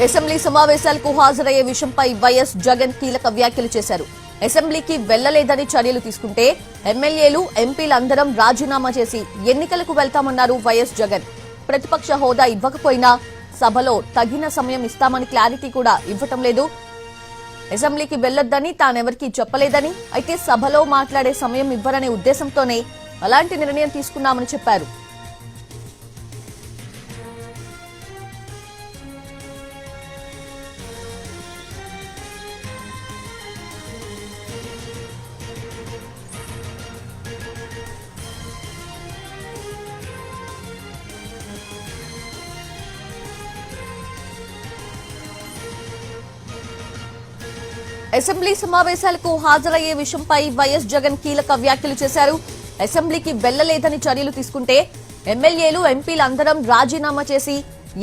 Assembly సమావేశాలకు హాజరయ్యే విషయంపై వైఎస్ జగన్ కీలక వ్యాఖ్యలు చేశారు. అసెంబ్లీకి వెళ్లలేదని చర్యలు తీసుకుంటే ఎమ్మెల్యేలు ఎంపీలందరం రాజీనామా చేసి ఎన్నికలకు వెళ్తామన్నారు వైఎస్ జగన్. ప్రతిపక్ష హోదా ఇవ్వకపోయినా సభలో తగిన సమయం ఇస్తామని క్లారిటీ కూడా ఇవ్వటం లేదు. అసెంబ్లీకి వెళ్లొద్దని తానెవరికీ చెప్పలేదని, అయితే సభలో మాట్లాడే సమయం ఇవ్వరనే ఉద్దేశంతోనే అలాంటి నిర్ణయం తీసుకున్నామని చెప్పారు. అసెంబ్లీ సమావేశాలకు హాజరయ్యే విషయంపై వైఎస్ జగన్ కీలక వ్యాఖ్యలు చేశారు. అసెంబ్లీకి వెళ్లలేదని చర్యలు తీసుకుంటే ఎమ్మెల్యేలు ఎంపీలందరం రాజీనామా చేసి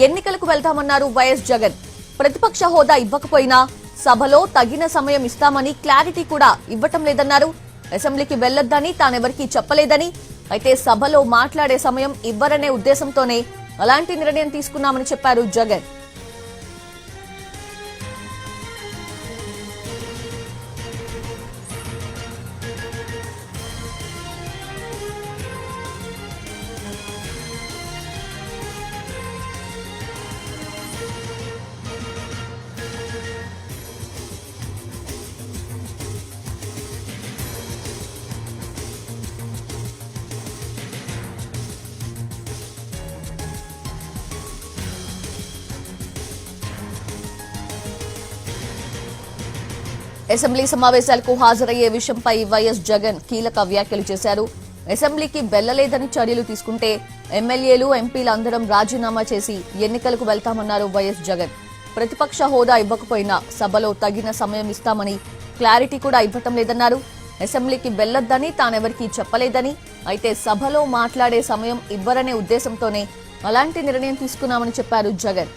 ఎన్నికలకు వెళ్తామన్నారు వైఎస్ జగన్. ప్రతిపక్ష హోదా ఇవ్వకపోయినా సభలో తగిన సమయం ఇస్తామని క్లారిటీ కూడా ఇవ్వటం లేదన్నారు. అసెంబ్లీకి వెళ్లొద్దని తానెవరికీ చెప్పలేదని, అయితే సభలో మాట్లాడే సమయం ఇవ్వరనే ఉద్దేశంతోనే అలాంటి నిర్ణయం తీసుకున్నామని చెప్పారు జగన్. అసెంబ్లీ సమావేశాలకు హాజరయ్యే విషయంపై వైఎస్ జగన్ కీలక వ్యాఖ్యలు చేశారు. అసెంబ్లీకి వెళ్లలేదని చర్యలు తీసుకుంటే ఎమ్మెల్యేలు ఎంపీలందరం రాజీనామా చేసి ఎన్నికలకు వెళ్తామన్నారు వైఎస్ జగన్. ప్రతిపక్ష హోదా ఇవ్వకపోయినా సభలో తగిన సమయం ఇస్తామని క్లారిటీ కూడా ఇవ్వటం లేదన్నారు. అసెంబ్లీకి వెళ్లొద్దని తానెవరికీ చెప్పలేదని, అయితే సభలో మాట్లాడే సమయం ఇవ్వరనే ఉద్దేశంతోనే అలాంటి నిర్ణయం తీసుకున్నామని చెప్పారు జగన్.